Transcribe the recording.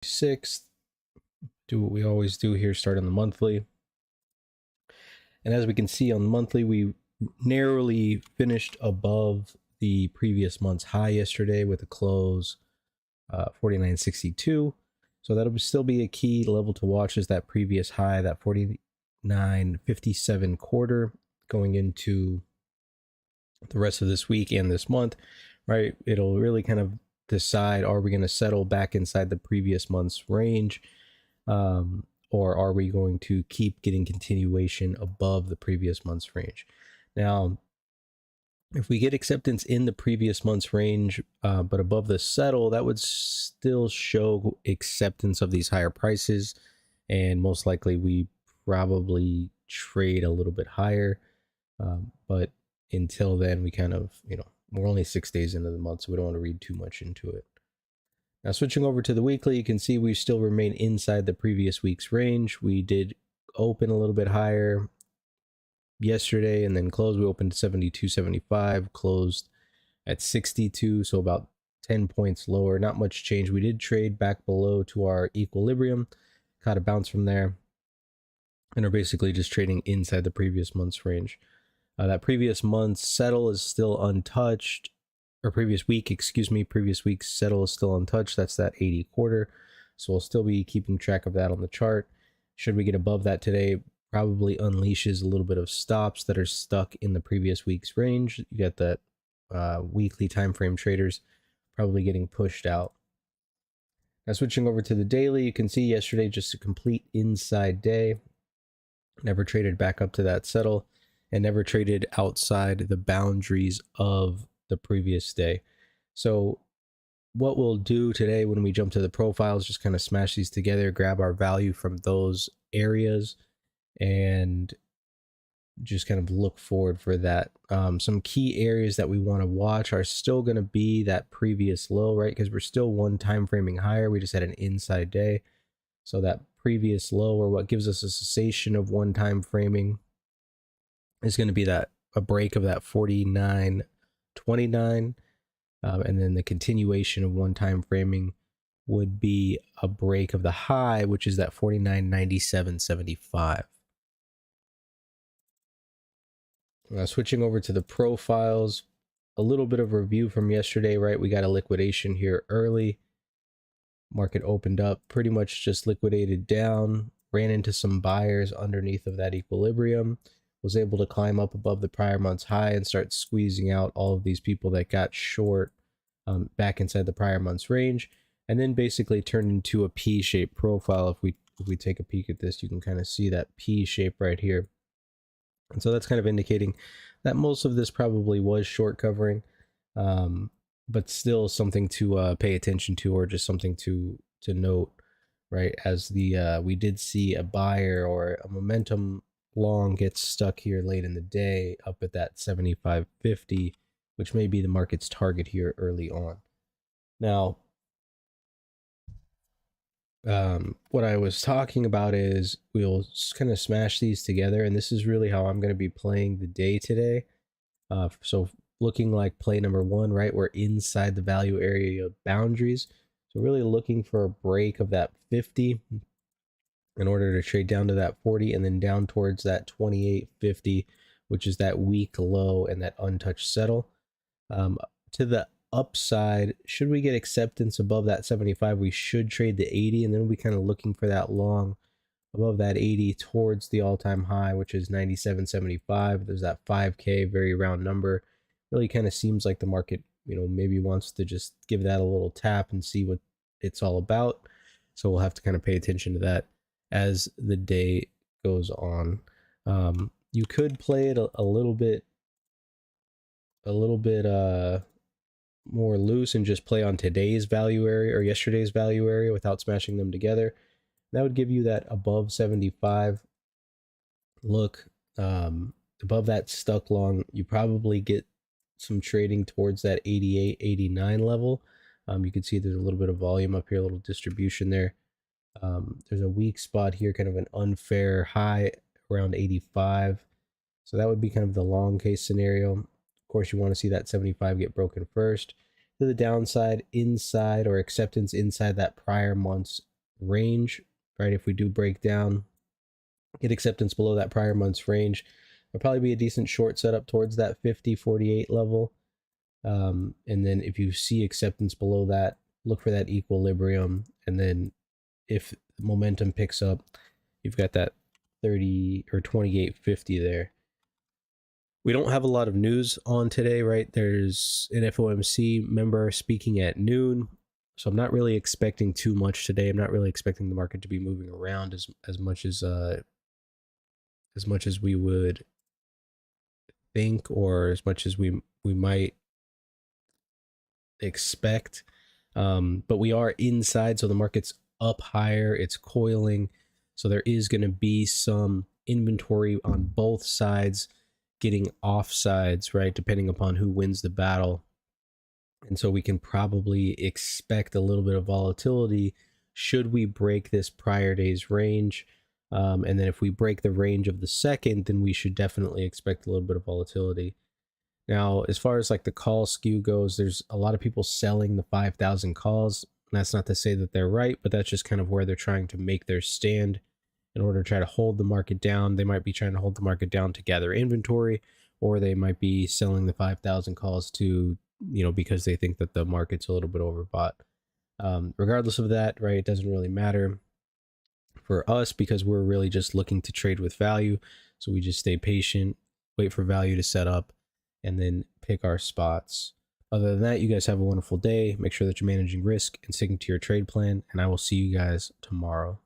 6th. Do what we always do here, start on the monthly. And as we can see on the monthly, we narrowly finished above the previous month's high yesterday with a close 49.62. So that'll still be a key level to watch, is that previous high, that 49.57 quarter going into the rest of this week and this month, right? It'll really kind of decide, are we going to settle back inside the previous month's range? Or are we going to keep getting continuation above the previous month's range? Now, if we get acceptance in the previous month's range, but above the settle, that would still show acceptance of these higher prices. And most likely we probably trade a little bit higher. But until then, we kind of, we're only 6 days into the month, so we don't want to read too much into it. Now, switching over to the weekly, you can see we still remain inside the previous week's range. We did open a little bit higher yesterday and then closed. We opened 72.75, closed at 62, so about 10 points lower. Not much change. We did trade back below to our equilibrium, caught a bounce from there, and are basically just trading inside the previous month's range. That previous month's settle is still untouched. Or previous week's settle is still untouched. That's that 80 quarter. So we'll still be keeping track of that on the chart. Should we get above that today, probably unleashes a little bit of stops that are stuck in the previous week's range. You got that weekly time frame traders probably getting pushed out. Now switching over to the daily, you can see yesterday just a complete inside day. Never traded back up to that settle and never traded outside the boundaries of the previous day. So what we'll do today when we jump to the profiles, just kind of smash these together, grab our value from those areas, and just kind of look forward for that. Some key areas that we want to watch are still going to be that previous low, right? Because we're still one time framing higher. We just had an inside day. So that previous low, or what gives us a cessation of one time framing, is going to be that a break of that 49.29, and then the continuation of one time framing would be a break of the high, which is that 49.9775. Switching over to the profiles, a little bit of review from yesterday, right? We got a liquidation here early. Market opened up, pretty much just liquidated down, ran into some buyers underneath of that equilibrium, was able to climb up above the prior month's high and start squeezing out all of these people that got short back inside the prior month's range, and then basically turned into a P-shaped profile. If we take a peek at this, you can kind of see that P shape right here. And so that's kind of indicating that most of this probably was short covering, but still something to pay attention to, or just something to note, right? As the we did see a buyer or a momentum long gets stuck here late in the day up at that 75.50, which may be the market's target here early on. Now, what I was talking about is we'll just kind of smash these together, and this is really how I'm going to be playing the day today. So looking like play number one, right? We're inside the value area boundaries. So really looking for a break of that 50 in order to trade down to that 40 and then down towards that 28.50, which is that weak low and that untouched settle. To the upside, should we get acceptance above that 75, we should trade the 80, and then we'll be kind of looking for that long above that 80 towards the all-time high, which is 97.75. There's that 5K, very round number. Really kind of seems like the market, maybe wants to just give that a little tap and see what it's all about. So we'll have to kind of pay attention to that as the day goes on. You could play it a little bit more loose and just play on today's value area or yesterday's value area without smashing them together. That would give you that above 75 look. Above that stuck long, you probably get some trading towards that 88, 89 level. You can see there's a little bit of volume up here, a little distribution there. There's a weak spot here, kind of an unfair high around 85. So that would be kind of the long case scenario. Of course, you want to see that 75 get broken first. To the downside, inside or acceptance inside that prior month's range, right? If we do break down, get acceptance below that prior month's range, there'll probably be a decent short setup towards that 50-48 level. And then if you see acceptance below that, look for that equilibrium. And then if momentum picks up, you've got that 30 or 28.50 there. We don't have a lot of news on today, right? There's an FOMC member speaking at noon. So I'm not really expecting too much today. I'm not really expecting the market to be moving around as much as we would think, or as much as we might expect. But we are inside, so the market's up higher, it's coiling. So there is going to be some inventory on both sides getting offsides, right? Depending upon who wins the battle. And so we can probably expect a little bit of volatility should we break this prior day's range. And then if we break the range of the second, then we should definitely expect a little bit of volatility. Now, as far as like the call skew goes, there's a lot of people selling the 5,000 calls. And that's not to say that they're right, but that's just kind of where they're trying to make their stand in order to try to hold the market down. They might be trying to hold the market down to gather inventory, or they might be selling the 5,000 calls to, because they think that the market's a little bit overbought. Regardless of that, right, it doesn't really matter for us because we're really just looking to trade with value. So we just stay patient, wait for value to set up, and then pick our spots. Other than that, you guys have a wonderful day. Make sure that you're managing risk and sticking to your trade plan, and I will see you guys tomorrow.